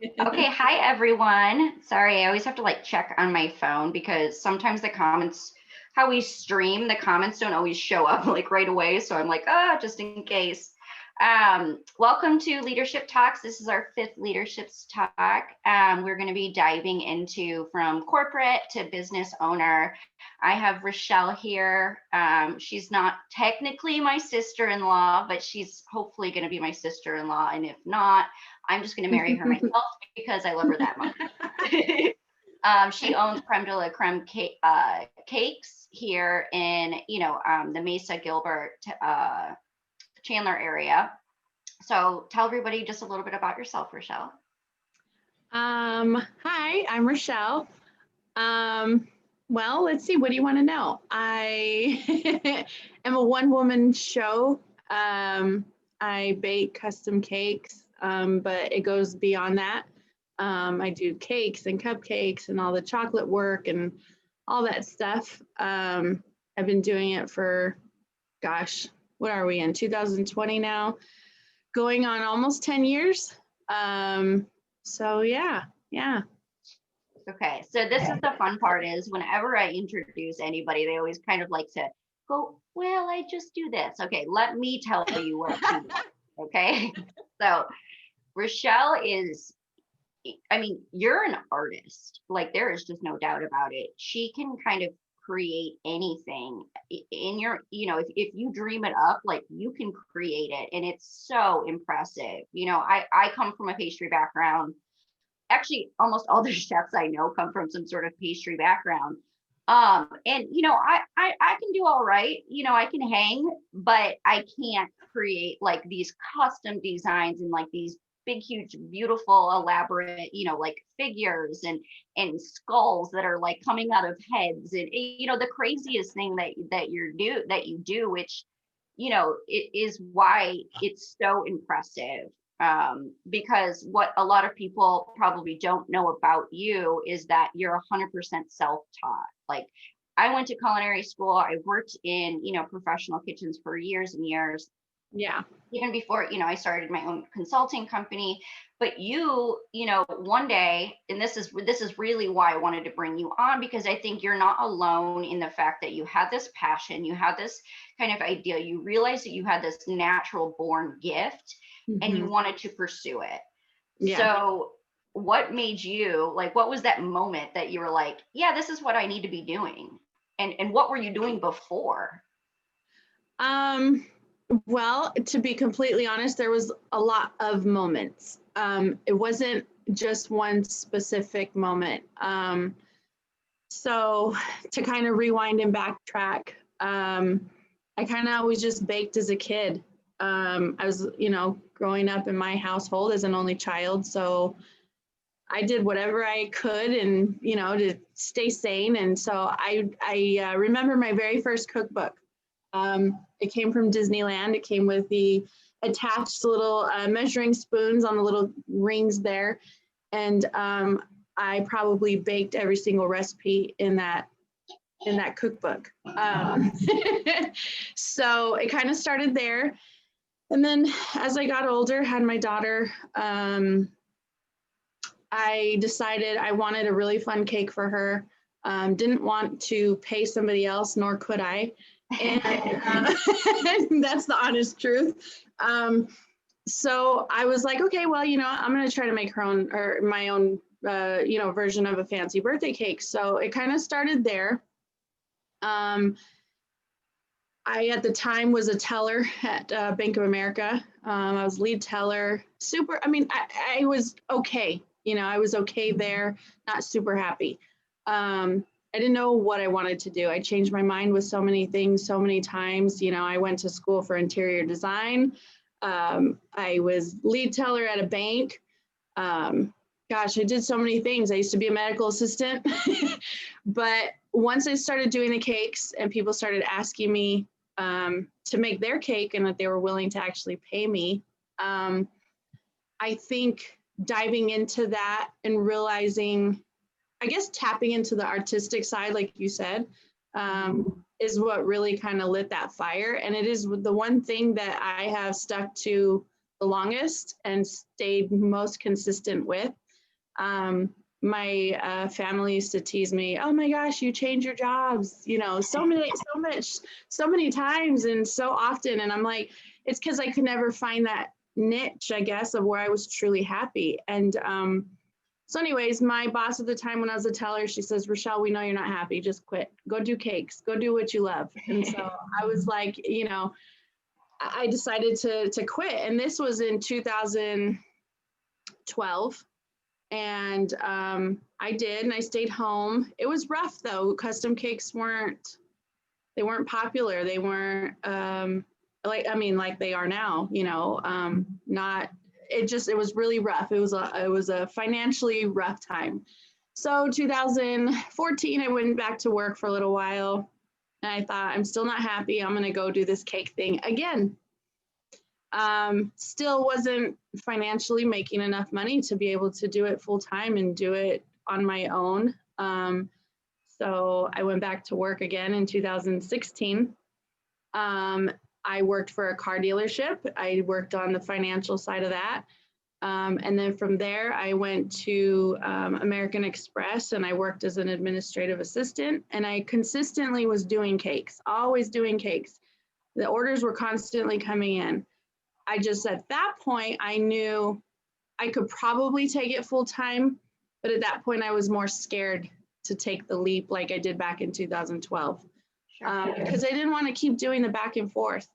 Okay, hi everyone. Sorry, I always have to like check on my phone because sometimes the comments, how we stream, the comments don't always show up like right away. So I'm like, just in case. Welcome to Leadership Talks. This is our fifth Leadership Talk. We're going to be diving into from corporate to business owner. I have Rochelle here. She's not technically my sister-in-law, but she's hopefully going to be my sister-in-law. And if not, I'm just going to marry her myself because I love her that much. She owns Creme Cakes here in, the Mesa Gilbert Chandler area. So tell everybody just a little bit about yourself, Rochelle. Hi, I'm Rochelle. Well, let's see, what do you want to know? I am a one-woman show. I bake custom cakes, but it goes beyond that. I do cakes and cupcakes and all the chocolate work and all that stuff. I've been doing it for, gosh, what are we in, 2020 now? Going on almost 10 years. So yeah. Okay, so this is the fun part is whenever I introduce anybody, they always kind of like to go, well, I just do this. Okay, let me tell you what to do. Okay, so Rochelle is, I mean, you're an artist. Like there is just no doubt about it. She can kind of create anything in your, if you dream it up, like you can create it. And it's so impressive. I come from a pastry background. Actually, almost all the chefs I know come from some sort of pastry background. And I can do all right. I can hang, but I can't create like these custom designs and like these big, huge, beautiful, elaborate, like figures and skulls that are like coming out of heads. And the craziest thing that you do, which it is why it's so impressive. Because what a lot of people probably don't know about you is that you're 100% self-taught. Like I went to culinary school. I worked in, professional kitchens for years and years. Yeah. Even before, I started my own consulting company. But one day, and this is really why I wanted to bring you on, because I think you're not alone in the fact that you had this passion, you had this kind of idea, you realized that you had this natural born gift and you wanted to pursue it. Yeah. So what made you like, what was that moment that you were like, yeah, this is what I need to be doing? And what were you doing before? Well, to be completely honest, there was a lot of moments. It wasn't just one specific moment. So to kind of rewind and backtrack, I kind of always just baked as a kid. I was, growing up in my household as an only child. So I did whatever I could and, to stay sane. And so I remember my very first cookbook. It came from Disneyland. It came with the attached little measuring spoons on the little rings there. And I probably baked every single recipe in that cookbook. So it kind of started there. And then as I got older, had my daughter, I decided I wanted a really fun cake for her. Didn't want to pay somebody else, nor could I. And that's the honest truth. So I was like, okay, well, I'm going to try to make my own, version of a fancy birthday cake. So it kind of started there. I, at the time, was a teller at Bank of America. I was lead teller. I was okay. I was okay there, not super happy. I didn't know what I wanted to do. I changed my mind with so many things, so many times. I went to school for interior design. I was lead teller at a bank. Gosh, I did so many things. I used to be a medical assistant. But once I started doing the cakes and people started asking me to make their cake and that they were willing to actually pay me, I think diving into that and realizing, I guess, tapping into the artistic side, like you said, is what really kind of lit that fire. And it is the one thing that I have stuck to the longest and stayed most consistent with. My family used to tease me, oh my gosh, you change your jobs, so many times and so often. And I'm like, it's because I could never find that niche, I guess, of where I was truly happy. And so anyways, my boss at the time when I was a teller, she says, Rochelle, we know you're not happy. Just quit. Go do cakes. Go do what you love. And so I was like, I decided to quit. And this was in 2012. And I did, and I stayed home. It was rough though. Custom cakes weren't popular. They weren't like they are now, not, it was really rough. It was a financially rough time. So 2014, I went back to work for a little while, and I thought, I'm still not happy. I'm going to go do this cake thing again. Still wasn't financially making enough money to be able to do it full time and do it on my own. So I went back to work again in 2016. I worked for a car dealership. I worked on the financial side of that. And then from there, I went to American Express, and I worked as an administrative assistant, and I consistently was doing cakes, always doing cakes. The orders were constantly coming in. I just, at that point, I knew I could probably take it full time, but at that point I was more scared to take the leap like I did back in 2012. Because I didn't want to keep doing the back and forth.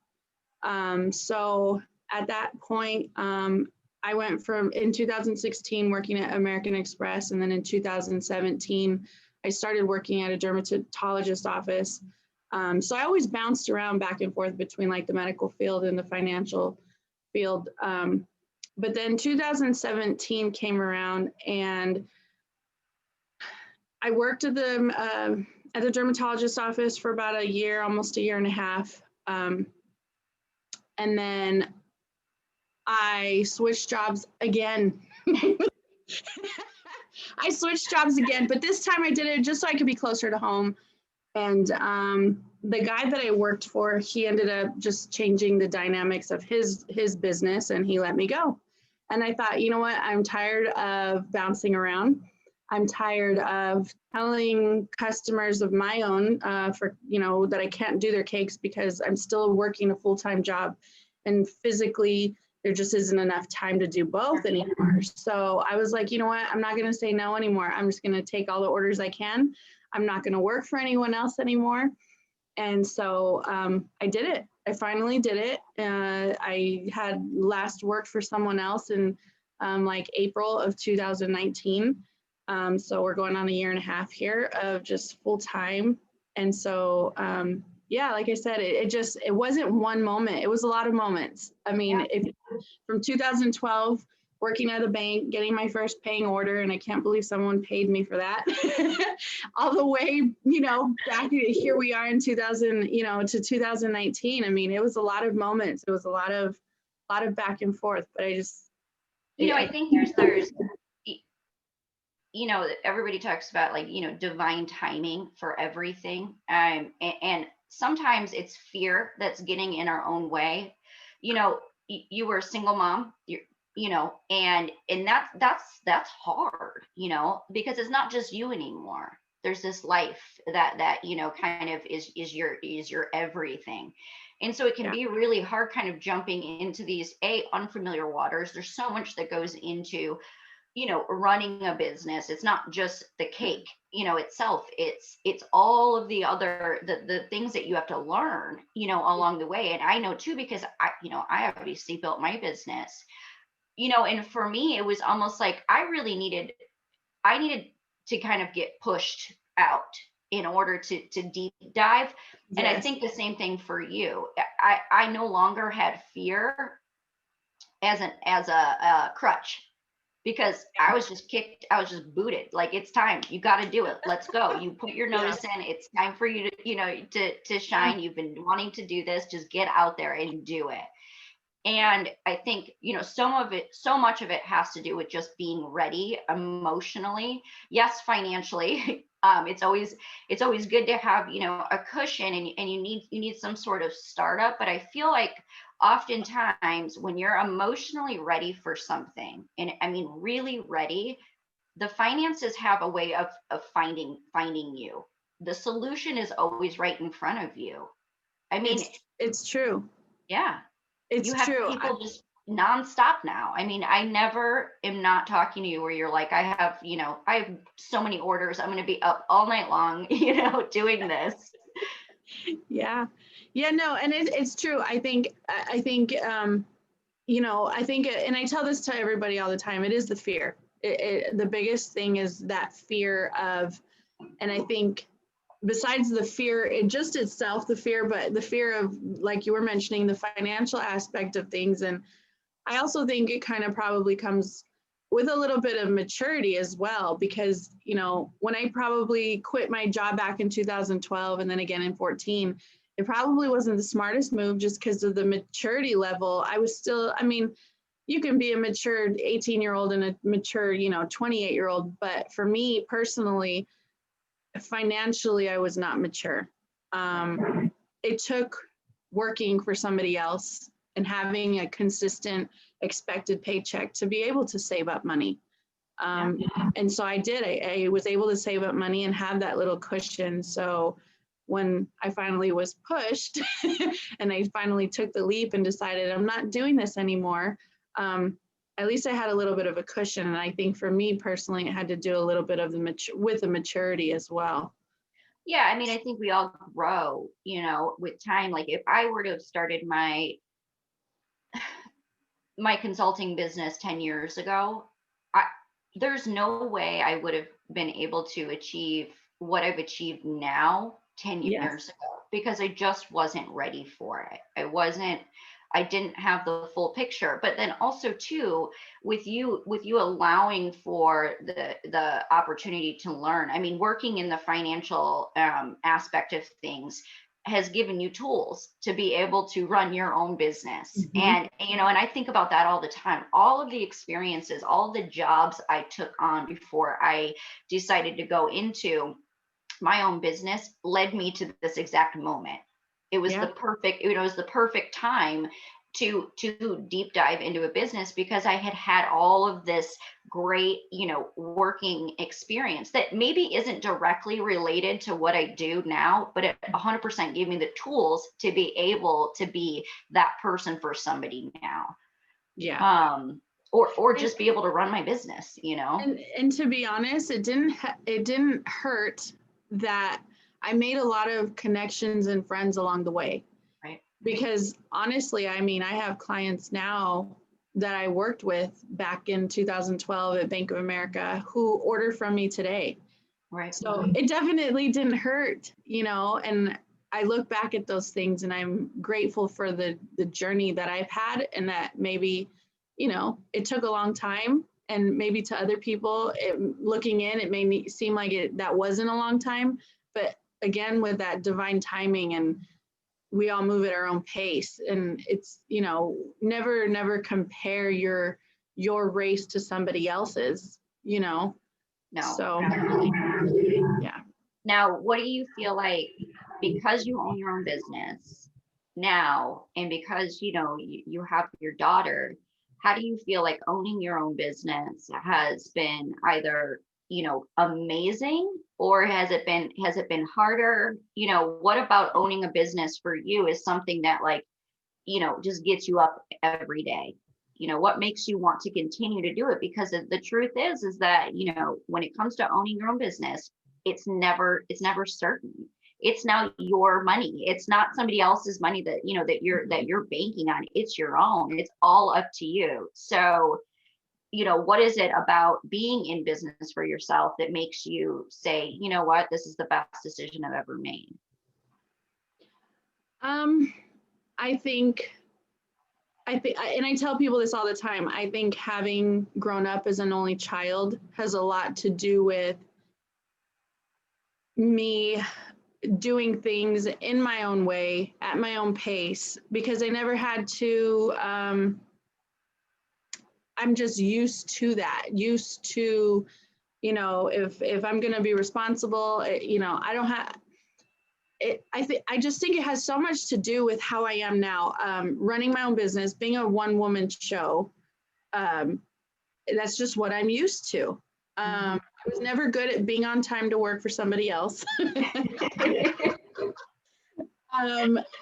So at that point, I went from, in 2016, working at American Express, and then in 2017, I started working at a dermatologist office. So I always bounced around back and forth between like the medical field and the financial field. But then 2017 came around, and I worked at the dermatologist office for about a year, almost a year and a half. And then I switched jobs again. I switched jobs again, but this time I did it just so I could be closer to home. And the guy that I worked for, he ended up just changing the dynamics of his business, and he let me go. And I thought, you know what? I'm tired of bouncing around. I'm tired of telling customers of my own that I can't do their cakes because I'm still working a full-time job, and physically there just isn't enough time to do both anymore. So I was like, you know what? I'm not going to say no anymore. I'm just going to take all the orders I can. I'm not going to work for anyone else anymore. And so I did it. I finally did it. I had last worked for someone else in like April of 2019. So we're going on a year and a half here of just full time. And so, yeah, like I said, it wasn't one moment. It was a lot of moments. I mean, from 2012, working at a bank, getting my first paying order, and I can't believe someone paid me for that, all the way, back here we are in 2000, to 2019. I mean, it was a lot of moments. It was a lot of back and forth, but I just, I think there's everybody talks about like, divine timing for everything. And sometimes it's fear that's getting in our own way. You were a single mom, and that's hard, because it's not just you anymore. There's this life that kind of is your everything. And so it can be really hard kind of jumping into these unfamiliar waters. There's so much that goes into running a business. It's not just the cake itself. It's all of the other the things that you have to learn along the way. And I know too, because I obviously built my business, and for me it was almost like I needed to kind of get pushed out in order to deep dive. Yes. And I think the same thing for you. I no longer had fear as a crutch, because I was just booted. Like, it's time. You got to do it. Let's go. You put your notice in. It's time for you to shine. You've been wanting to do this. Just get out there and do it. And I think, so much of it has to do with just being ready emotionally. Yes, financially. It's always good to have, a cushion, and you need some sort of startup. But I feel like oftentimes when you're emotionally ready for something, and I mean really ready, the finances have a way of finding you. The solution is always right in front of you. I mean, It's true. yeah, It's you have true. people just nonstop now. I mean, I never am not talking to you where you're like, I have so many orders. I'm going to be up all night long, doing this. Yeah. Yeah, no, and it's true. I think, and I tell this to everybody all the time, it is the fear. The biggest thing is that fear of, and I think besides the fear, it just itself, the fear, but the fear of, like you were mentioning, the financial aspect of things. And I also think it kind of probably comes with a little bit of maturity as well, because, when I probably quit my job back in 2012 and then again in 14, it probably wasn't the smartest move just because of the maturity level. I was still, I mean, you can be a mature 18-year-old and a mature, 28-year-old. But for me personally, financially, I was not mature. It took working for somebody else and having a consistent expected paycheck to be able to save up money. And so I did. I was able to save up money and have that little cushion. So when I finally was pushed and I finally took the leap and decided I'm not doing this anymore, at least I had a little bit of a cushion. And I think for me personally, it had to do a little bit of with the maturity as well. Yeah, I mean, I think we all grow, with time. Like if I were to have started my consulting business 10 years ago, I there's no way I would have been able to achieve what I've achieved now 10 Yes. years ago because I just wasn't ready for it. I didn't have the full picture. But then also too, with you allowing for the opportunity to learn. I mean, working in the financial aspect of things has given you tools to be able to run your own business. Mhm. And I think about that all the time. All of the experiences, all the jobs I took on before I decided to go into my own business led me to this exact moment. It was Yeah. the perfect time to deep dive into a business because I had had all of this great, working experience that maybe isn't directly related to what I do now, but it 100% gave me the tools to be able to be that person for somebody now. Yeah. Or just be able to run my business. And to be honest, it didn't hurt that I made a lot of connections and friends along the way. Right. Because honestly, I mean, I have clients now that I worked with back in 2012 at Bank of America who order from me today. Right. So it definitely didn't hurt, and I look back at those things and I'm grateful for the journey that I've had, and that maybe, it took a long time, and maybe to other people looking in, it may seem like that wasn't a long time, but again, with that divine timing, and we all move at our own pace, and it's, never compare your race to somebody else's, No. so yeah. Now, what do you feel like, because you own your own business now, and because you have your daughter, how do you feel like owning your own business has been either, amazing, or has it been harder? What about owning a business for you is something that, like, just gets you up every day? What makes you want to continue to do it? Because the truth is that, when it comes to owning your own business, it's never certain. It's now your money. It's not somebody else's money that you're banking on. It's your own. It's all up to you. So, what is it about being in business for yourself that makes you say, you know what, this is the best decision I've ever made? I think, and I tell people this all the time, I think having grown up as an only child has a lot to do with me doing things in my own way, at my own pace, because I never had to, I'm just used to that, if I'm going to be responsible, I don't have, I just think it has so much to do with how I am now, running my own business, being a one-woman show. That's just what I'm used to. I was never good at being on time to work for somebody else.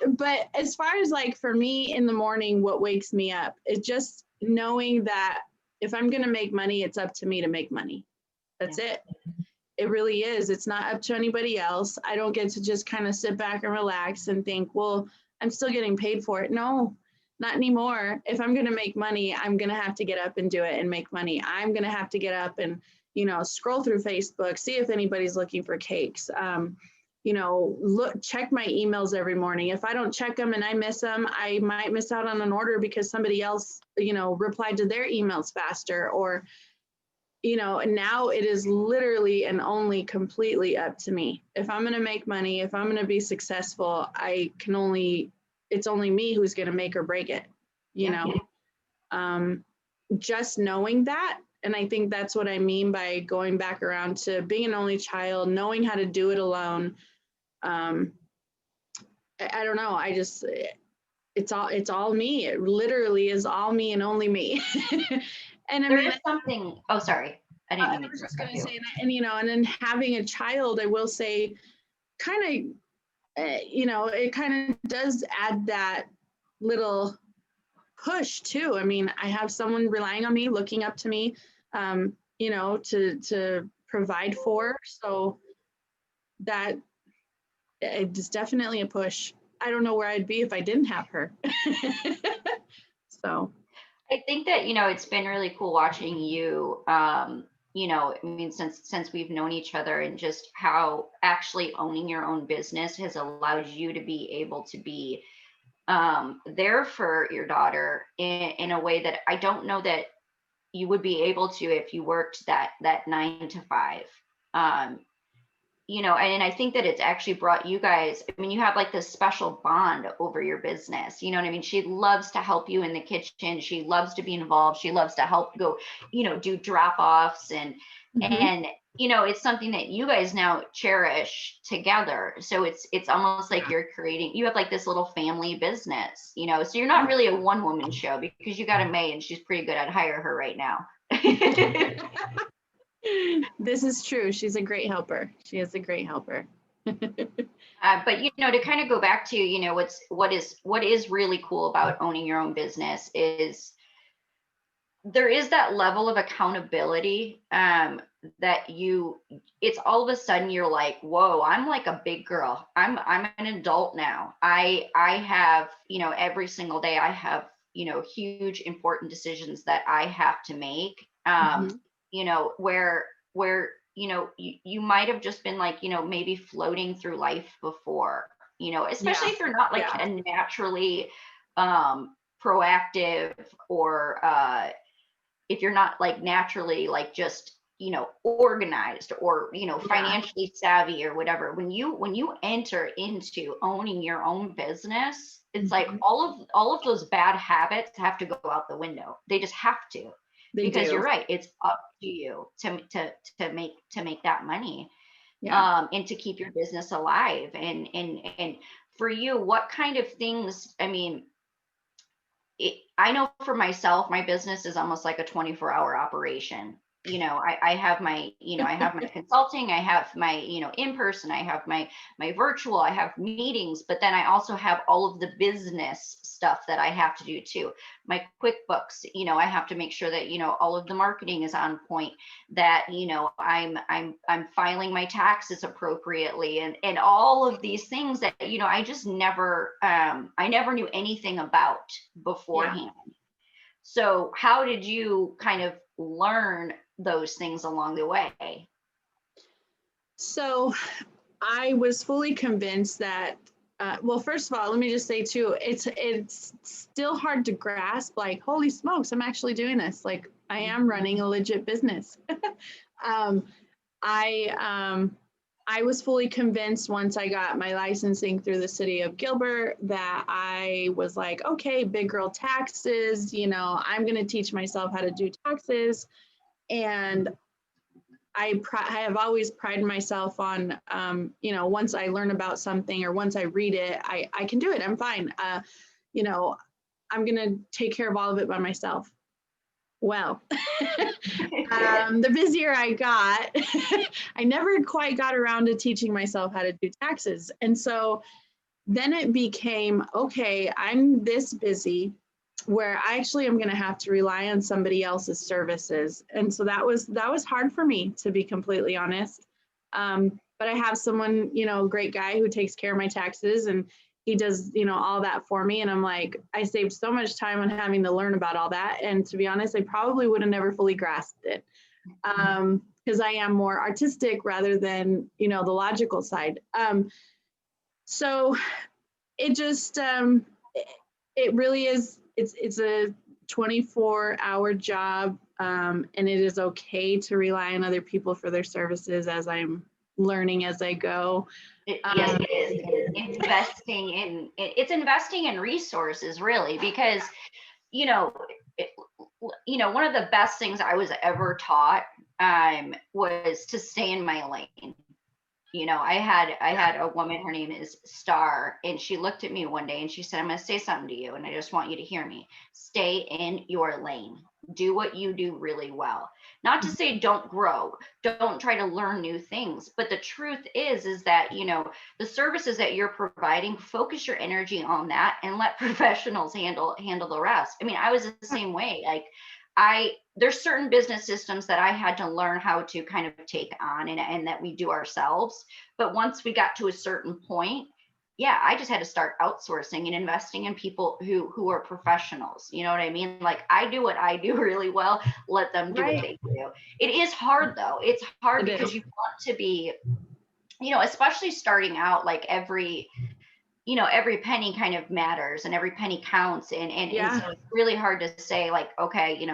But as far as like for me in the morning, what wakes me up is just knowing that if I'm going to make money, it's up to me to make money. That's it. It really is. It's not up to anybody else. I don't get to just kind of sit back and relax and think, well, I'm still getting paid for it. No, not anymore. If I'm going to make money, I'm going to have to get up and do it and make money. I'm going to have to get up and, scroll through Facebook, see if anybody's looking for cakes. Check my emails every morning. If I don't check them and I miss them, I might miss out on an order because somebody else, replied to their emails faster, or, now it is literally and only completely up to me. If I'm going to make money, if I'm going to be successful, it's only me who's going to make or break it, just knowing that. And I think that's what I mean by going back around to being an only child, knowing how to do it alone. I don't know. It's all me. It literally is all me and only me. And there is something. Oh, sorry. I didn't mean I was just going to say that. And, and then having a child, I will say kind of, it kind of does add that little push too. I mean, I have someone relying on me, looking up to me, to provide for. So that it's definitely a push. I don't know where I'd be if I didn't have her. So I think that, it's been really cool watching you, I mean, since we've known each other, and just how actually owning your own business has allowed you to be able to be there for your daughter in a way that I don't know that you would be able to if you worked that 9 to 5. And I think that it's actually brought you guys, I mean, you have like this special bond over your business. You know what I mean? She loves to help you in the kitchen. She loves to be involved. She loves to help go, do drop offs and, it's something that you guys now cherish together. So it's almost like you have like this little family business, so you're not really a one woman show, because you got a May and she's pretty good. I'd hire her right now. This is true. She's a great helper. She is a great helper. But to kind of go back to what is really cool about owning your own business is there is that level of accountability that it's all of a sudden you're like, whoa, I'm like a big girl. I'm an adult now. I have every single day I have huge important decisions that I have to make. Where you might have just been like, maybe floating through life before, especially if you're not like a naturally proactive, or if you're not like naturally like just organized, or financially savvy or whatever. When you enter into owning your own business, it's like all of those bad habits have to go out the window. They just have to. Because you're right, it's up to you to make that money, and to keep your business alive. And for you, what kind of things? I mean, I know for myself, my business is almost like a 24-hour operation. I have my consulting, I have my in person, I have my virtual, I have meetings, but then I also have all of the business stuff that I have to do too. My QuickBooks, I have to make sure that all of the marketing is on point, that I'm filing my taxes appropriately, and all of these things that I just never I never knew anything about beforehand. So how did you kind of learn those things along the way? So I was fully convinced that, well, first of all, let me just say too, it's still hard to grasp, like, holy smokes, I'm actually doing this. Like, I am running a legit business. I was fully convinced once I got my licensing through the city of Gilbert that I was like, okay, big girl taxes, I'm going to teach myself how to do taxes. And I have always prided myself on, once I learn about something or once I read it, I can do it. I'm fine. I'm going to take care of all of it by myself. Well, the busier I got, I never quite got around to teaching myself how to do taxes. And so then it became, okay, I'm this busy where I actually am going to have to rely on somebody else's services. And so that was hard for me, to be completely honest. But I have someone, a great guy who takes care of my taxes, and he does, all that for me. And I'm like, I saved so much time on having to learn about all that. And to be honest, I probably would have never fully grasped it, because I am more artistic rather than, the logical side. So it just, it really is, it's a 24-hour job. And it is okay to rely on other people for their services as I'm learning as I go. Yes, it is. It's investing in resources, really, because, it, one of the best things I was ever taught was to stay in my lane. I had a woman, her name is Star, and she looked at me one day and she said, I'm going to say something to you, and I just want you to hear me. Stay in your lane. Do what you do really well. Not to say don't grow, don't try to learn new things, but the truth is that, the services that you're providing, focus your energy on that and let professionals handle the rest. I mean, I was the same way. Like, there's certain business systems that I had to learn how to kind of take on, and that we do ourselves. But once we got to a certain point, yeah, I just had to start outsourcing and investing in people who are professionals. You know what I mean? Like, I do what I do really well. Let them do what they do. It is hard though. It's hard because you want to be, especially starting out, like every penny kind of matters and every penny counts. And so it's really hard to say, like, okay,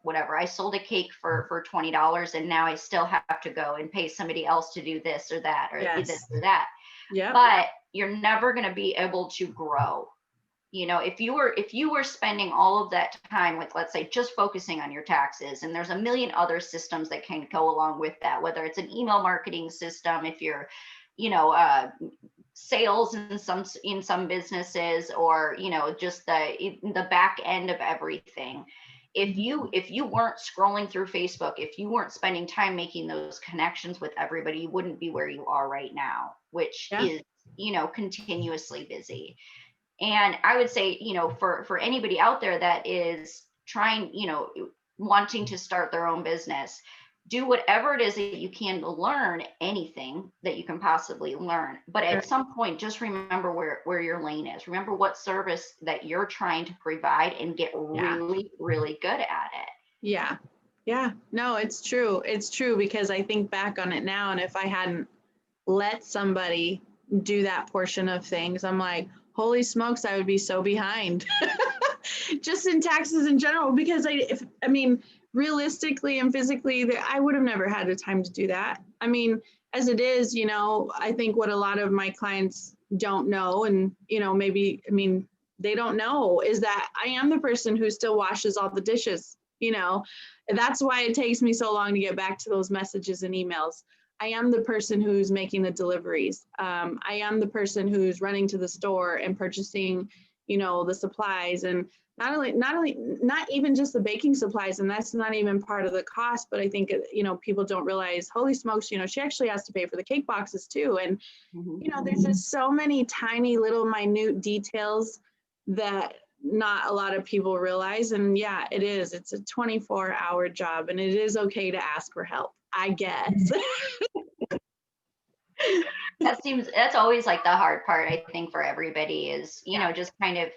whatever, I sold a cake for $20 and now I still have to go and pay somebody else to do this or that or this or that. Yeah. But you're never going to be able to grow. If you were spending all of that time, like, let's say, just focusing on your taxes, and there's a million other systems that can go along with that, whether it's an email marketing system, if you're, sales in some businesses, or, just the back end of everything. If you weren't scrolling through Facebook, if you weren't spending time making those connections with everybody, you wouldn't be where you are right now, which is, continuously busy. And I would say, for anybody out there that is trying, wanting to start their own business, do whatever it is that you can to learn anything that you can possibly learn. But at some point, just remember where your lane is. Remember what service that you're trying to provide and get really, really good at it. Yeah. Yeah. No, it's true. It's true, because I think back on it now, and if I hadn't let somebody do that portion of things, I'm like, holy smokes, I would be so behind. Just in taxes in general, because realistically and physically, I would have never had the time to do that. I mean, as it is, I think what a lot of my clients don't know, and, they don't know, is that I am the person who still washes all the dishes. That's why it takes me so long to get back to those messages and emails. I am the person who's making the deliveries. I am the person who's running to the store and purchasing, the supplies, and not even just the baking supplies. And that's not even part of the cost, but I think, people don't realize, holy smokes, she actually has to pay for the cake boxes too. And, there's just so many tiny little minute details that not a lot of people realize. And yeah, it's a 24-hour job, and it is okay to ask for help, I guess. That's always like the hard part, I think, for everybody is, just kind of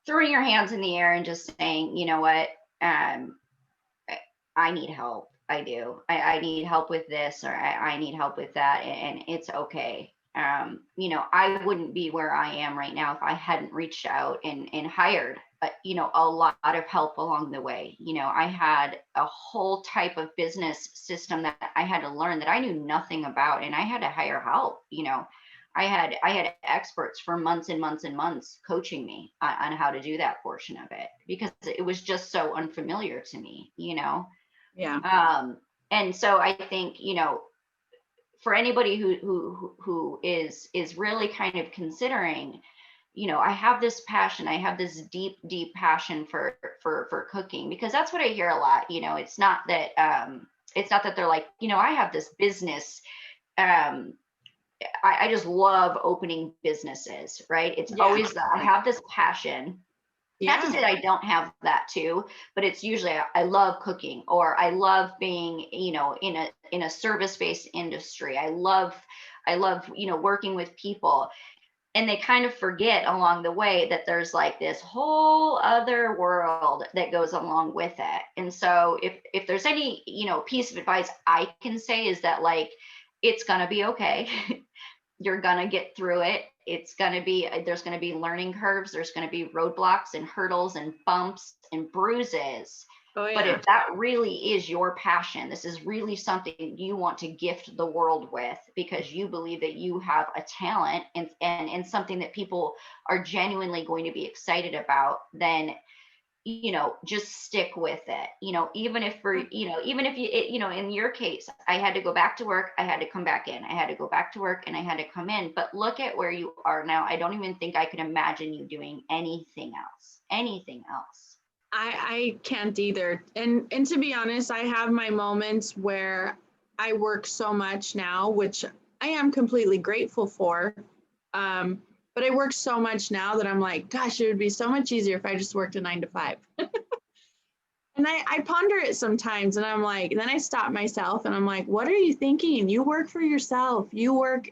throwing your hands in the air and just saying, you know what, I need help. I do. I need help with this, or I need help with that. And it's okay. I wouldn't be where I am right now if I hadn't reached out and hired, a lot of help along the way. I had a whole type of business system that I had to learn that I knew nothing about, and I had to hire help. I had experts for months and months and months coaching me on how to do that portion of it, because it was just so unfamiliar to me. Yeah. And so I think, for anybody who is really kind of considering, I have this passion. I have this deep, deep passion for cooking, because that's what I hear a lot. It's not that they're like, I have this business. Um, I just love opening businesses, right? It's Yeah. always that I have this passion. Not to Yeah. say that I don't have that too, but it's usually I love cooking, or I love being, in a service-based industry. I love, working with people. And they kind of forget along the way that there's like this whole other world that goes along with it. And so if there's any, piece of advice I can say, is that, like, it's gonna be okay. You're gonna get through it. There's gonna be learning curves, there's gonna be roadblocks and hurdles and bumps and bruises. Oh But yeah. if that really is your passion, this is really something you want to gift the world with, because you believe that you have a talent, and something that people are genuinely going to be excited about, then, just stick with it. Even if even if in your case, I had to go back to work, I had to come back in, I had to go back to work, and I had to come in. But look at where you are now. I don't even think I could imagine you doing anything else. Anything else. I can't either. And to be honest, I have my moments where I work so much now, which I am completely grateful for. But I work so much now that I'm like, gosh, it would be so much easier if I just worked a 9 to 5. And I ponder it sometimes, and I'm like, and then I stop myself and I'm like, what are you thinking? You work for yourself. You work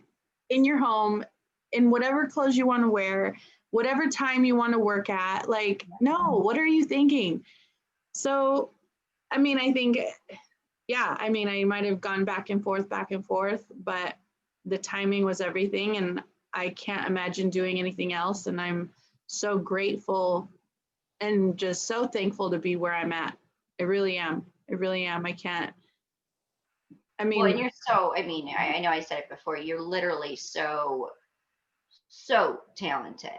in your home, in whatever clothes you want to wear, whatever time you want to work at. Like, no, what are you thinking? So, I mean, I think, yeah, I mean, I might have gone back and forth, but the timing was everything. And I can't imagine doing anything else. And I'm so grateful and just so thankful to be where I'm at. I really am. I really am. I can't. I Well, and mean, you're so, I mean, I know I said it before, you're literally so talented.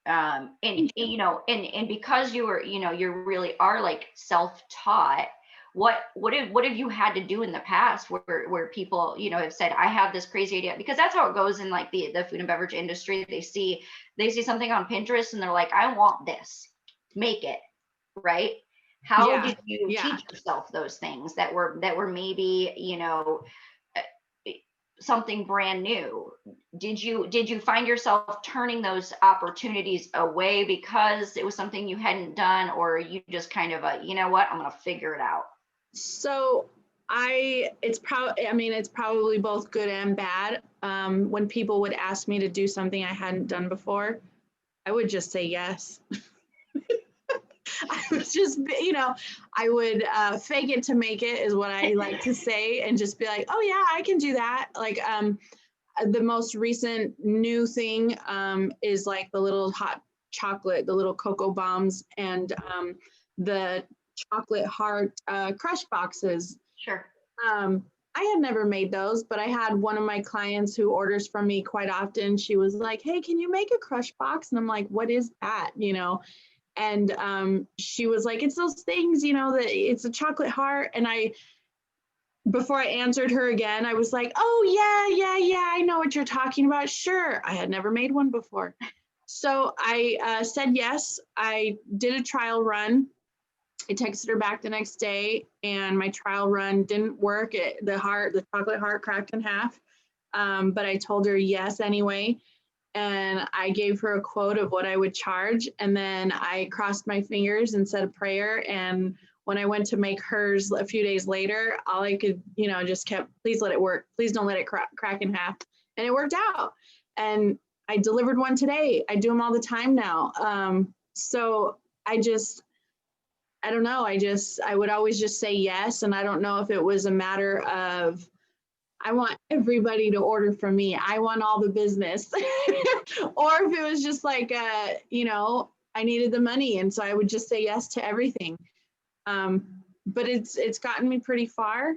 And thank you. and because you really are like self-taught. What have you had to do in the past where people, have said, I have this crazy idea? Because that's how it goes in, like, the food and beverage industry. They see something on Pinterest and they're like, I want this, make it, right? How Yeah. did you Yeah. teach yourself those things that were maybe, uh, something brand new? Did you find yourself turning those opportunities away because it was something you hadn't done, or you just kind of you know what, I'm gonna figure it out? So it's probably both good and bad. When people would ask me to do something I hadn't done before, I would just say yes. I was just, I would fake it to make it, is what I like to say, and just be like, oh yeah, I can do that. Like, the most recent new thing is like the little hot chocolate, the little cocoa bombs, and the chocolate heart crush boxes. Sure. I had never made those, but I had one of my clients who orders from me quite often. She was like, hey, can you make a crush box? And I'm like, what is that? And she was like, it's those things, that it's a chocolate heart. And before I answered her again, I was like, oh yeah, I know what you're talking about. Sure. I had never made one before. So I said yes. I did a trial run. I texted her back the next day, and my trial run didn't work. The chocolate heart cracked in half. But I told her yes anyway. And I gave her a quote of what I would charge. And then I crossed my fingers and said a prayer. And when I went to make hers a few days later, all I could, just kept, please let it work. Please don't let it crack in half. And it worked out. And I delivered one today. I do them all the time now. So I don't know. I would always just say yes. And I don't know if it was a matter of, I want everybody to order from me, I want all the business, or if it was just like, I needed the money. And so I would just say yes to everything. But it's gotten me pretty far.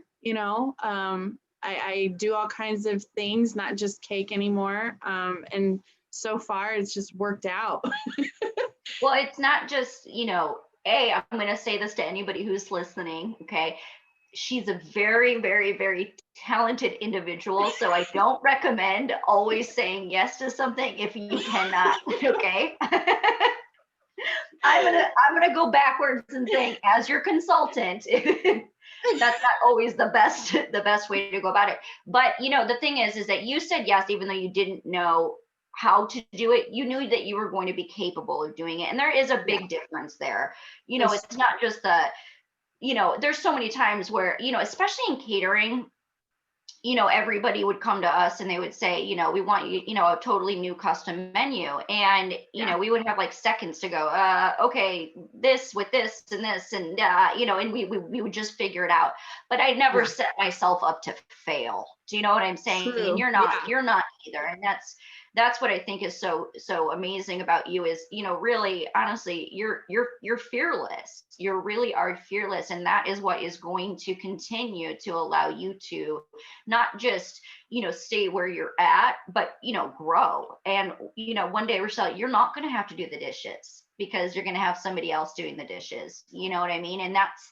I do all kinds of things, not just cake anymore. And so far it's just worked out. Well, it's not just, I'm going to say this to anybody who's listening. Okay. she's a very, very, very talented individual. So I don't recommend always saying yes to something if you cannot. Okay. I'm gonna go backwards and saying, as your consultant, that's not always the best way to go about it. But the thing is that you said yes, even though you didn't know how to do it. You knew that you were going to be capable of doing it, and there is a big difference there. It's not just there's so many times where especially in catering, everybody would come to us and they would say, we want you, a totally new custom menu. And, we would have like seconds to go, okay, this with this and this, and, and we would just figure it out. But I never set myself up to fail. Do you know what I'm saying? True. And you're not either. And that's what I think is so amazing about you is, really, honestly, you're fearless. You really are fearless. And that is what is going to continue to allow you to not just, stay where you're at, but, grow. And, one day, Rochelle, you're not going to have to do the dishes because you're going to have somebody else doing the dishes. You know what I mean? And that's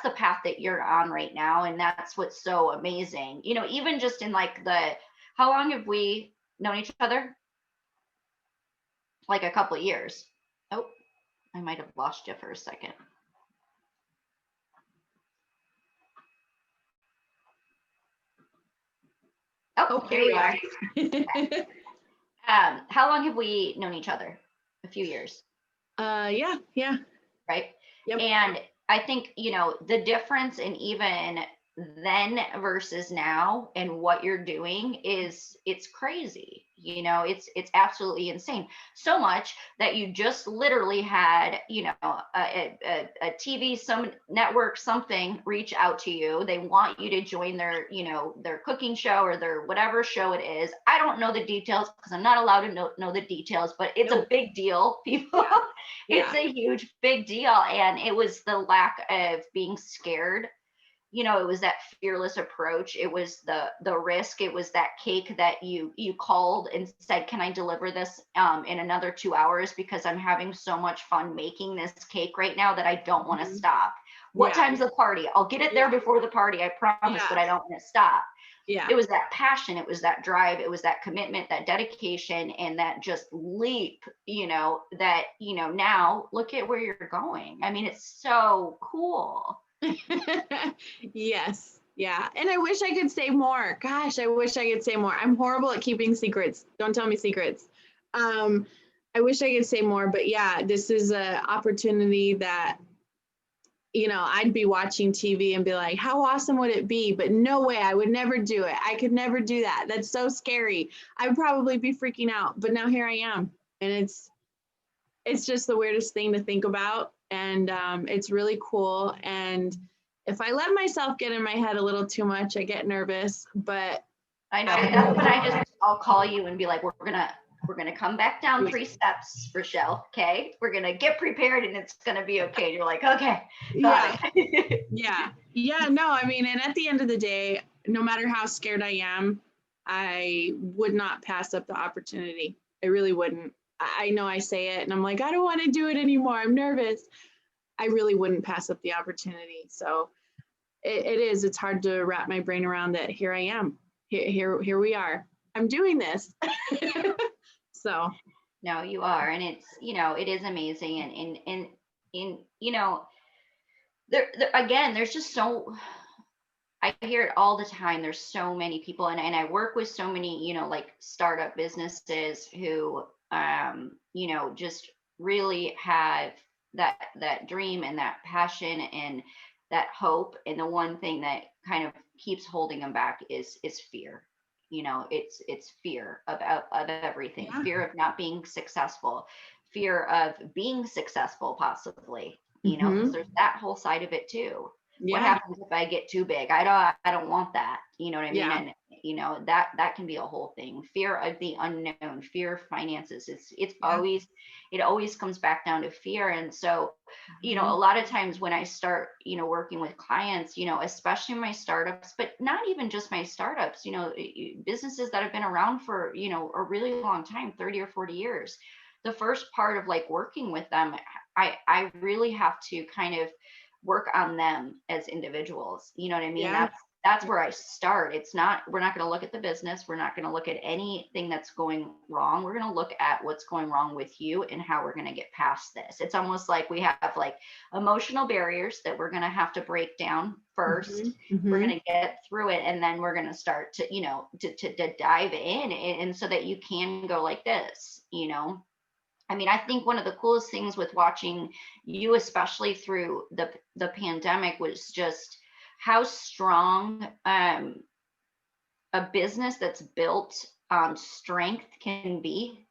the path that you're on right now. And that's what's so amazing, even just in like how long have we known each other? Like a couple of years. Oh, I might have lost you for a second. Oh, there you are. How long have we known each other? A few years. Yeah. Right. Yep. And I think, the difference in even then versus now and what you're doing it's crazy. It's absolutely insane. So much that you just literally had, a TV, some network, something reach out to you. They want you to join their, their cooking show or their whatever show it is. I don't know the details because I'm not allowed to know the details, but it's a big deal, people. It's a huge, big deal. And it was the lack of being scared. It was that fearless approach. It was the risk. It was that cake that you called and said, can I deliver this in another 2 hours? Because I'm having so much fun making this cake right now that I don't want to stop. What time's the party? I'll get it there before the party, I promise, but I don't want to stop. Yeah. It was that passion. It was that drive. It was that commitment, that dedication, and that just leap, that, now look at where you're going. I mean, it's so cool. Yes. Yeah. And I wish I could say more. Gosh, I wish I could say more. I'm horrible at keeping secrets. Don't tell me secrets. I wish I could say more, but yeah, this is an opportunity that, I'd be watching TV and be like, how awesome would it be? But no way, I would never do it. I could never do that. That's so scary. I would probably be freaking out, but now here I am. And it's just the weirdest thing to think about. And it's really cool. And if I let myself get in my head a little too much, I get nervous. But I know that's when I'll call you and be like, we're gonna come back down 3 steps, Rochelle. Okay, we're gonna get prepared and it's gonna be okay. And you're like, okay, got it. Yeah. No, I mean, and at the end of the day, no matter how scared I am, I would not pass up the opportunity. I really wouldn't. I know I say it and I'm like, I don't want to do it anymore. I'm nervous. I really wouldn't pass up the opportunity. So it's hard to wrap my brain around that. Here I am. Here we are. I'm doing this. So. No, you are. And it's, it is amazing. And there again, there's just I hear it all the time. There's so many people and I work with so many, like startup businesses who, just really have that dream and that passion and that hope. And the one thing that kind of keeps holding them back is fear. It's fear of everything, fear of not being successful, fear of being successful, possibly, because there's that whole side of it too. What happens if I get too big? I don't want that. You know what I mean? And that can be a whole thing. Fear of the unknown, fear of finances. It always comes back down to fear. And so, a lot of times when I start, working with clients, especially my startups, but not even just my startups, businesses that have been around for, a really long time, 30 or 40 years. The first part of like working with them, I really have to kind of work on them as individuals. You know what I mean? Yeah. That's where I start. It's not, we're not going to look at the business. We're not going to look at anything that's going wrong. We're going to look at what's going wrong with you and how we're going to get past this. It's almost like we have like emotional barriers that we're going to have to break down first. We're going to get through it, and then we're going to start to, to dive in, and so that you can go like this, I mean, I think one of the coolest things with watching you, especially through the pandemic, was just how strong a business that's built on strength can be.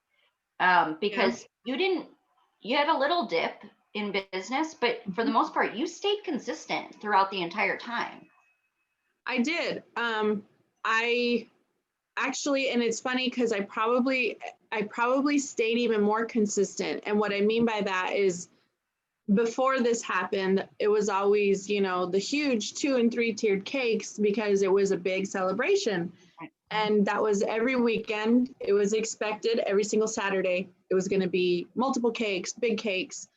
Because you had a little dip in business, but for the most part, you stayed consistent throughout the entire time. I did. I actually, and it's funny because I probably stayed even more consistent. And what I mean by that is, before this happened, it was always, the huge 2 and 3 tiered cakes because it was a big celebration. And that was every weekend. It was expected every single Saturday. It was going to be multiple cakes, big cakes.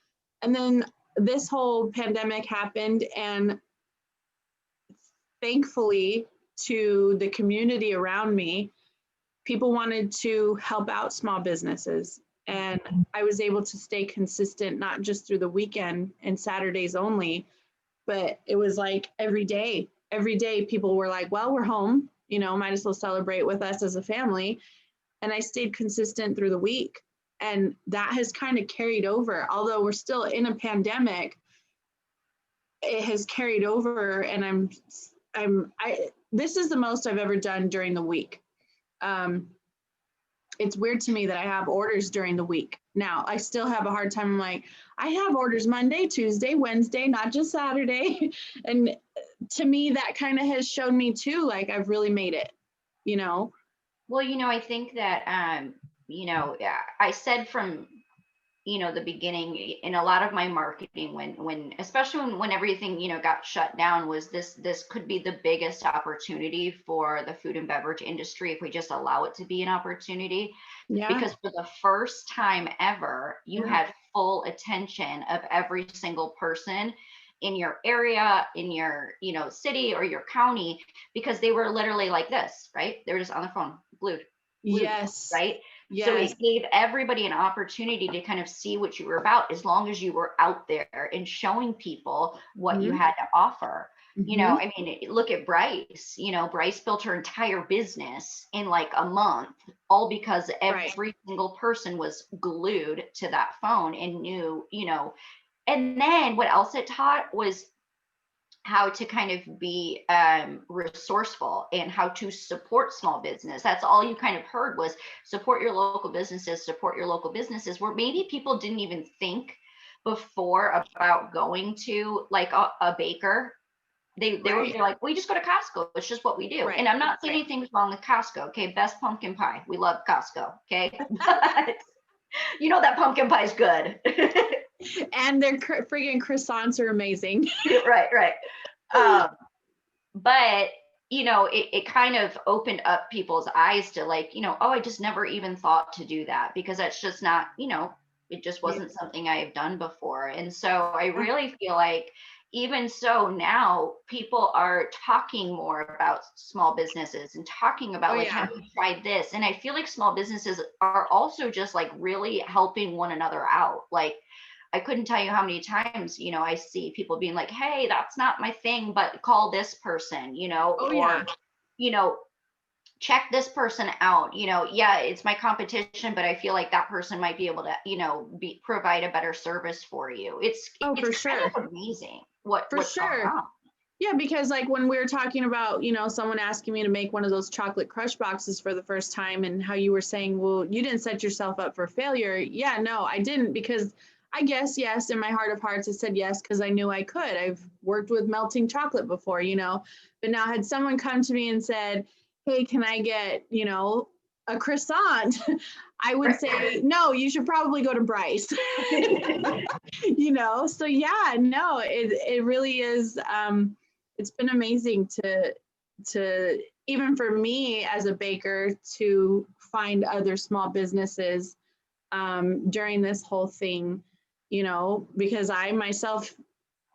And then this whole pandemic happened, and thankfully to the community around me, people wanted to help out small businesses. And I was able to stay consistent, not just through the weekend and Saturdays only, but it was like every day people were like, well, we're home, might as well celebrate with us as a family. And I stayed consistent through the week. And that has kind of carried over. Although we're still in a pandemic, it has carried over. And this is the most I've ever done during the week. It's weird to me that I have orders during the week. Now, I still have a hard time. I'm like, I have orders Monday, Tuesday, Wednesday, not just Saturday. And to me, that kind of has shown me too, like I've really made it, Well, I think that, I said from, the beginning in a lot of my marketing, when especially when everything, got shut down, was this could be the biggest opportunity for the food and beverage industry if we just allow it to be an opportunity. Yeah. Because for the first time ever, you had full attention of every single person in your area, in your, city or your county, because they were literally like this, right? They were just on the phone, glued, Yes. right? Yes. So it gave everybody an opportunity to kind of see what you were about, as long as you were out there and showing people what you had to offer. I mean, look at Bryce. Bryce built her entire business in like a month, all because every single person was glued to that phone and knew, and then what else it taught was how to kind of be resourceful and how to support small business. That's all you kind of heard was support your local businesses, where maybe people didn't even think before about going to like a baker. They're like, we just go to Costco. It's just what we do. And I'm not saying anything's wrong with Costco. Okay. Best pumpkin pie. We love Costco. Okay. But that pumpkin pie is good. And their freaking croissants are amazing. Right. But it kind of opened up people's eyes to like, oh, I just never even thought to do that, because that's just not, it just wasn't something I have done before. And so I really feel like, even so now, people are talking more about small businesses and talking about have you tried this? And I feel like small businesses are also just like really helping one another out. Like, I couldn't tell you how many times, I see people being like, hey, that's not my thing, but call this person, check this person out, it's my competition, but I feel like that person might be able to, provide a better service for you. It's for sure. Kind of amazing what's going on. Yeah, because like when we were talking about, someone asking me to make one of those chocolate crush boxes for the first time, and how you were saying, well, you didn't set yourself up for failure. Yeah, no, I didn't, because I guess, yes, in my heart of hearts, I said yes because I knew I could. I've worked with melting chocolate before, but now had someone come to me and said, hey, can I get, a croissant? I would say, no, you should probably go to Bryce. So yeah, no, it really is. It's been amazing to even for me as a baker to find other small businesses during this whole thing, because I myself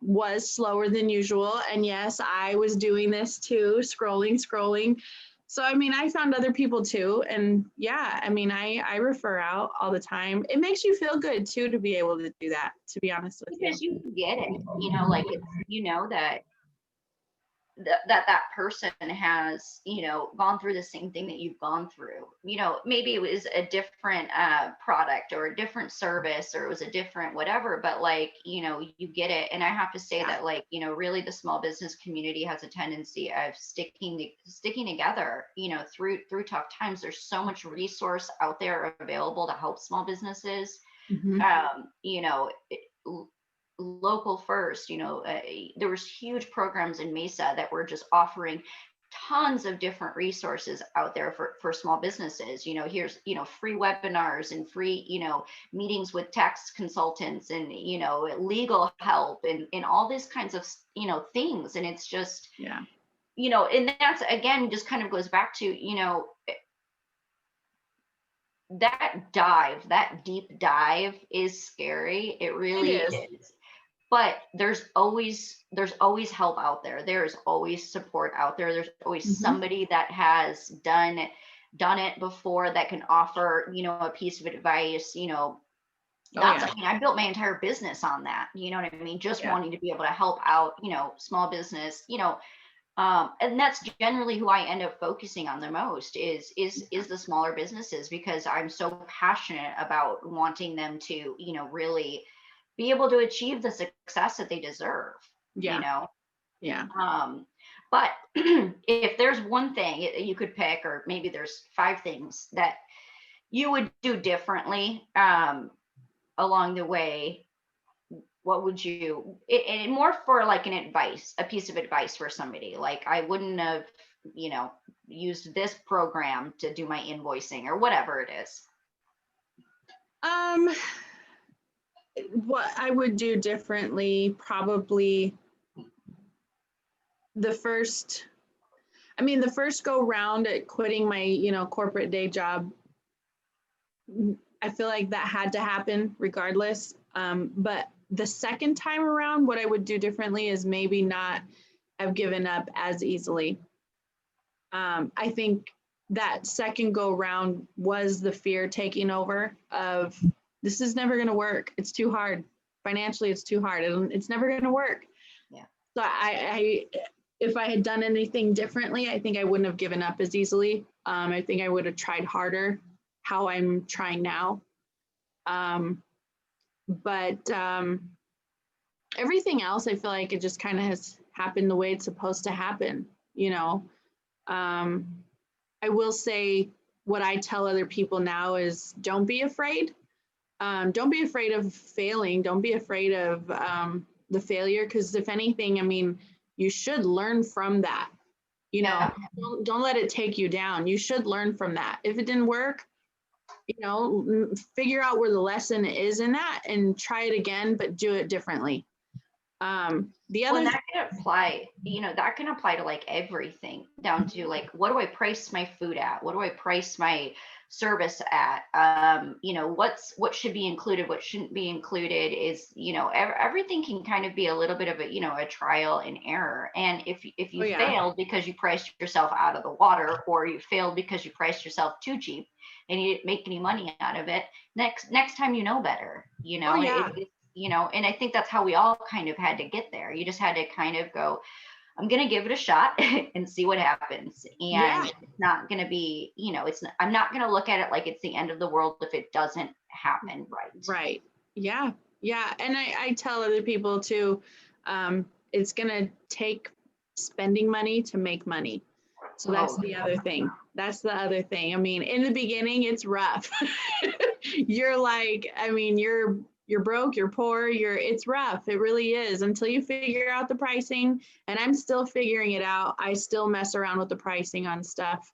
was slower than usual. And yes, I was doing this too, scrolling. So, I mean, I found other people too. And yeah, I mean, I refer out all the time. It makes you feel good too to be able to do that, to be honest with you. Because you get it, like it's, that that person has, gone through the same thing that you've gone through. Maybe it was a different product or a different service, or it was a different whatever, but like, you get it. And I have to say that, like, really the small business community has a tendency of sticking together, through tough times. There's so much resource out there available to help small businesses. Mhm. Local first, there was huge programs in Mesa that were just offering tons of different resources out there for small businesses. Here's, free webinars and free, meetings with tax consultants and, legal help and all these kinds of, things. And it's just, Yeah. And that's, again, just kind of goes back to, that deep dive is scary. It really is. But there's always help out there. There's always support out there. There's always somebody that has done it before that can offer, a piece of advice. I mean, I built my entire business on that. You know what I mean? Just wanting to be able to help out, small business, and that's generally who I end up focusing on the most is the smaller businesses, because I'm so passionate about wanting them to, really be able to achieve the success that they deserve. Yeah. But if there's one thing you could pick, or maybe there's 5 things that you would do differently along the way, what would you, and more for like a piece of advice for somebody, like, I wouldn't have, used this program to do my invoicing or whatever it is. What I would do differently, probably the first go round at quitting my, corporate day job, I feel like that had to happen regardless. But the second time around, what I would do differently is maybe not have given up as easily. I think that second go round was the fear taking over of, this is never going to work. It's too hard. Financially, it's too hard. It's never going to work. Yeah. So if I had done anything differently, I think I wouldn't have given up as easily. I think I would have tried harder how I'm trying now. But everything else, I feel like it just kind of has happened the way it's supposed to happen. I will say what I tell other people now is don't be afraid. Don't be afraid of failing. Don't be afraid of the failure, because if anything, I mean, you should learn from that. Don't let it take you down. You should learn from that. If it didn't work, figure out where the lesson is in that and try it again, but do it differently. The other that can apply to like everything, down to like, what do I price my food at? What do I price my service at? What should be included, what shouldn't be included is, everything can kind of be a little bit of a trial and error. And if you failed because you priced yourself out of the water, or you failed because you priced yourself too cheap and you didn't make any money out of it, next time better, and I think that's how we all kind of had to get there. You just had to kind of go, I'm going to give it a shot and see what happens. And it's not going to be, I'm not going to look at it like it's the end of the world if it doesn't happen right. Right. Yeah. Yeah. And I tell other people too, it's going to take spending money to make money. So that's the other thing. I mean, in the beginning, it's rough. You're like, I mean, you're broke, you're poor, it's rough. It really is, until you figure out the pricing. And I'm still figuring it out. I still mess around with the pricing on stuff.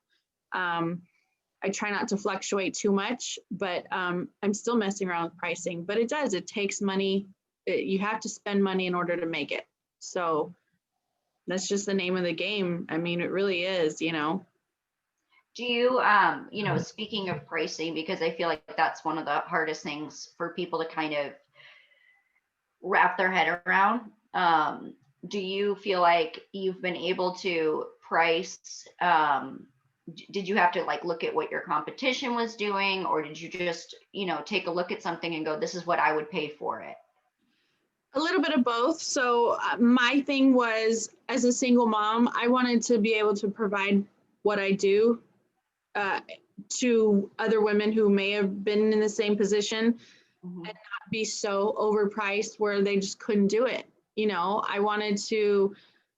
I try not to fluctuate too much, but I'm still messing around with pricing. But it takes money. You have to spend money in order to make it. So that's just the name of the game. I mean, it really is, Do you, speaking of pricing, because I feel like that's one of the hardest things for people to kind of wrap their head around. Do you feel like you've been able to price, did you have to like look at what your competition was doing, or did you just, take a look at something and go, this is what I would pay for it? A little bit of both. So my thing was, as a single mom, I wanted to be able to provide what I do uh, to other women who may have been in the same position, Mhm. and not be so overpriced where they just couldn't do it. I wanted to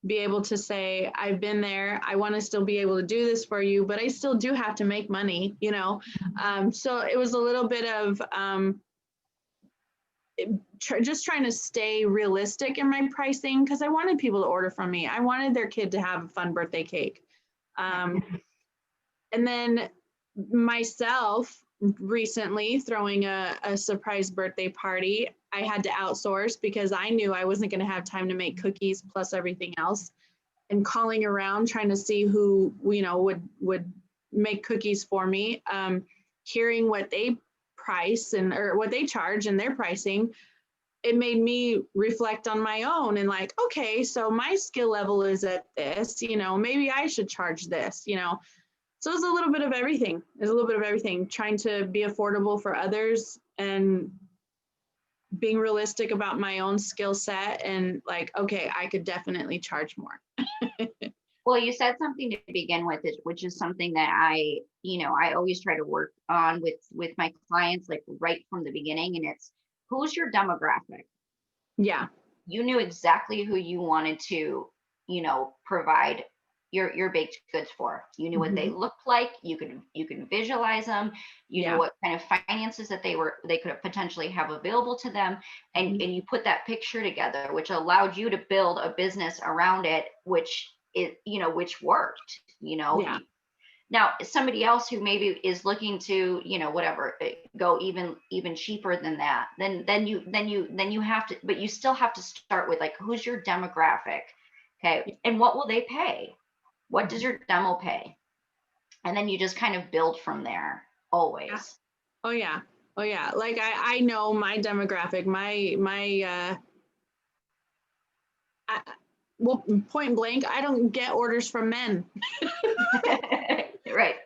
be able to say, I've been there. I want to still be able to do this for you, but I still do have to make money. So it was a little bit of just trying to stay realistic in my pricing, because I wanted people to order from me. I wanted their kid to have a fun birthday cake. Um, and then myself recently throwing a surprise birthday party, I had to outsource because I knew I wasn't going to have time to make cookies plus everything else. And calling around trying to see who would make cookies for me, hearing what they price and or what they charge and their pricing, it made me reflect on my own and like, okay, so my skill level is at this, maybe I should charge this. So it's a little bit of everything. It's a little bit of everything, trying to be affordable for others and being realistic about my own skill set and like, okay, I could definitely charge more. Well, you said something to begin with, which is something that I always try to work on with my clients, like right from the beginning, and it's, who's your demographic? Yeah. You knew exactly who you wanted to, provide your baked goods for. You knew what they Mhm. looked like. You can visualize them. You knew Yeah. what kind of finances that they could potentially have available to them, and Mhm. you put that picture together, which allowed you to build a business around it, which worked. Yeah. Now, somebody else who maybe is looking to, whatever, go even cheaper than that, then you have to, but you still have to start with like, who's your demographic? Okay. And what will they pay? What does Mhm. your demo pay? And then you just kind of build from there Yeah. always. Oh yeah. Oh yeah. Like I know my demographic, my I, well, point blank, I don't get orders from men. Right.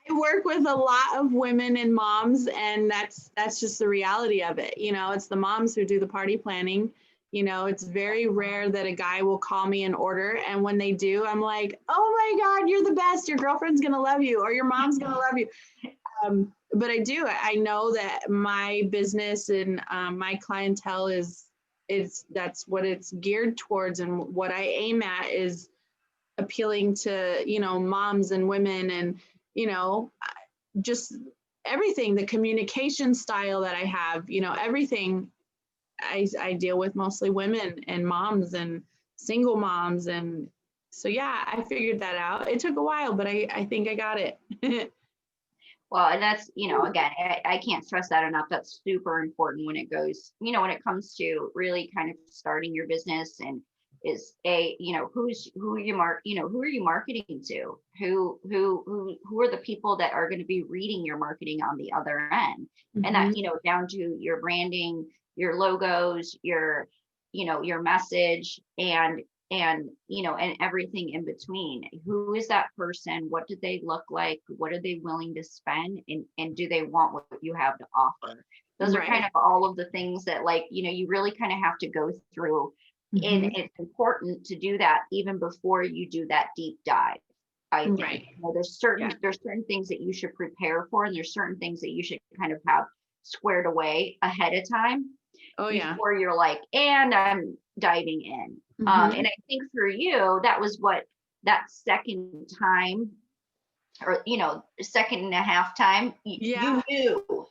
I work with a lot of women and moms, and that's just the reality of it. It's the moms who do the party planning. It's very rare that a guy will call me and order, and when they do, I'm like, oh my God, you're the best. Your girlfriend's gonna love you, or your mom's gonna love you. But I know that my business and my clientele that's what it's geared towards, and what I aim at is appealing to moms and women, and you know just everything, the communication style that I have, everything. I deal with mostly women and moms and single moms, and so yeah, I figured that out. It took a while, but I think I got it. Well, and that's, again, I can't stress that enough. That's super important when it goes, when it comes to really kind of starting your business, and is who are you marketing to? Who are the people that are going to be reading your marketing on the other end? And that, Mhm. down to your branding, your logos, your message, and everything in between. Who is that person? What do they look like? What are they willing to spend, and do they want what you have to offer? Those are kind Right. of all of the things that, like, you really kind of have to go through, and Mhm. it's important to do that even before you do that deep dive. I think, Right. there's Yeah. certain things that you should prepare for, and there's certain things that you should kind of have squared away ahead of time Oh yeah. before you're like, and I'm diving in. And Mhm. I think for you, that was what, that second time, or second and a half time, you Yeah. knew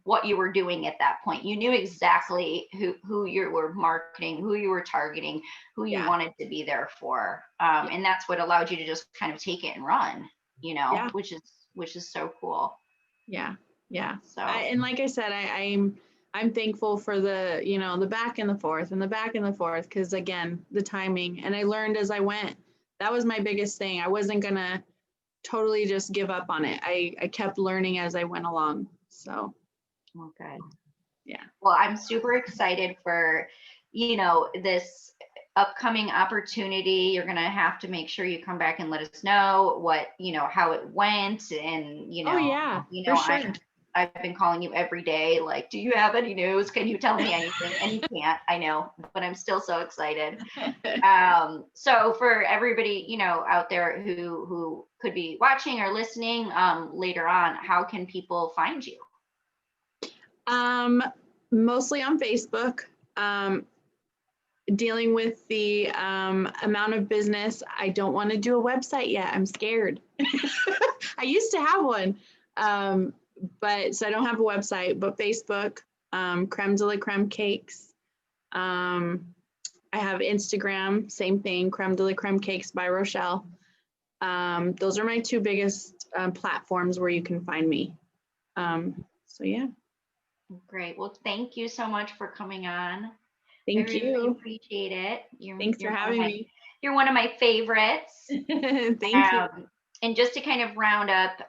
what you were doing at that point. You knew exactly who you were marketing, who you were targeting, who you Yeah. wanted to be there for, Yeah. and that's what allowed you to just kind of take it and run, Yeah. which is so cool. Yeah. Yeah. So And like I said, I'm thankful for the back and the forth and the back and the forth, because again, the timing, and I learned as I went. That was my biggest thing. I wasn't gonna totally just give up on it. I kept learning as I went along. So okay. yeah. Well, I'm super excited for, this upcoming opportunity, you're going to have to make sure you come back and let us know what, how it went. And, Oh yeah, for sure. I've been calling you every day, like, do you have any news? Can you tell me anything? And you can't, I know, but I'm still so excited. So for everybody, out there who could be watching or listening later on, how can people find you? Mostly on Facebook. Dealing with the amount of business, I don't want to do a website yet. I'm scared. I used to have one, but so I don't have a website, but Facebook, Creme de la Creme Cakes. I have Instagram, same thing, Creme de la Creme Cakes by Rochelle. Those are my two biggest platforms where you can find me. So yeah. Great. Well, thank you so much for coming on. Thank I really you. appreciate it. Thanks for having me. You're one of my favorites. Thank you. And just to kind of round up,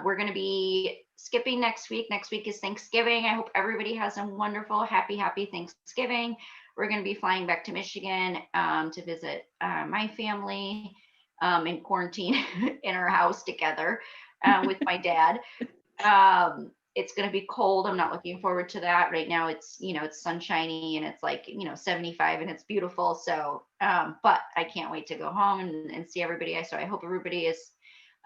we're going to be skipping next week. Next week is Thanksgiving. I hope everybody has a wonderful, happy Thanksgiving. We're going to be flying back to Michigan to visit my family in quarantine in our house together with my dad. It's going to be cold. I'm not looking forward to that. Right now it's, it's sunshiny and it's like, 75 and it's beautiful. So, but I can't wait to go home and see everybody. So I hope everybody is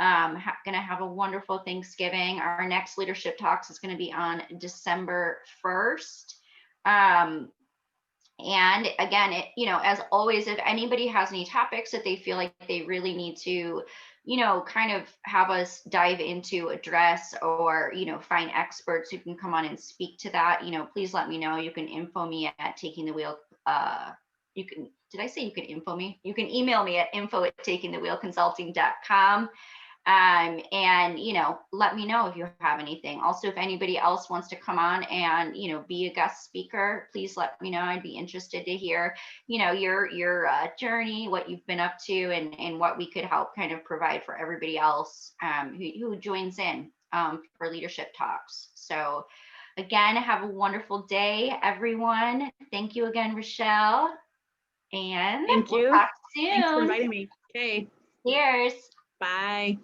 going to have a wonderful Thanksgiving. Our next leadership talks is going to be on December 1st. And again, as always, if anybody has any topics that they feel like they really need to, kind of have us dive into, address, or, find experts who can come on and speak to that, please let me know. You can info me at Taking the Wheel. Did I say you can info me? You can email me at info@takingthewheelconsulting.com. And let me know if you have anything. Also, if anybody else wants to come on and be a guest speaker, please let me know. I'd be interested to hear your journey, what you've been up to, and what we could help kind of provide for everybody else who joins in for leadership talks. So again, have a wonderful day, everyone. Thank you again, Rochelle, and thank you. We'll talk soon. Thanks for inviting me. Okay, Cheers. bye.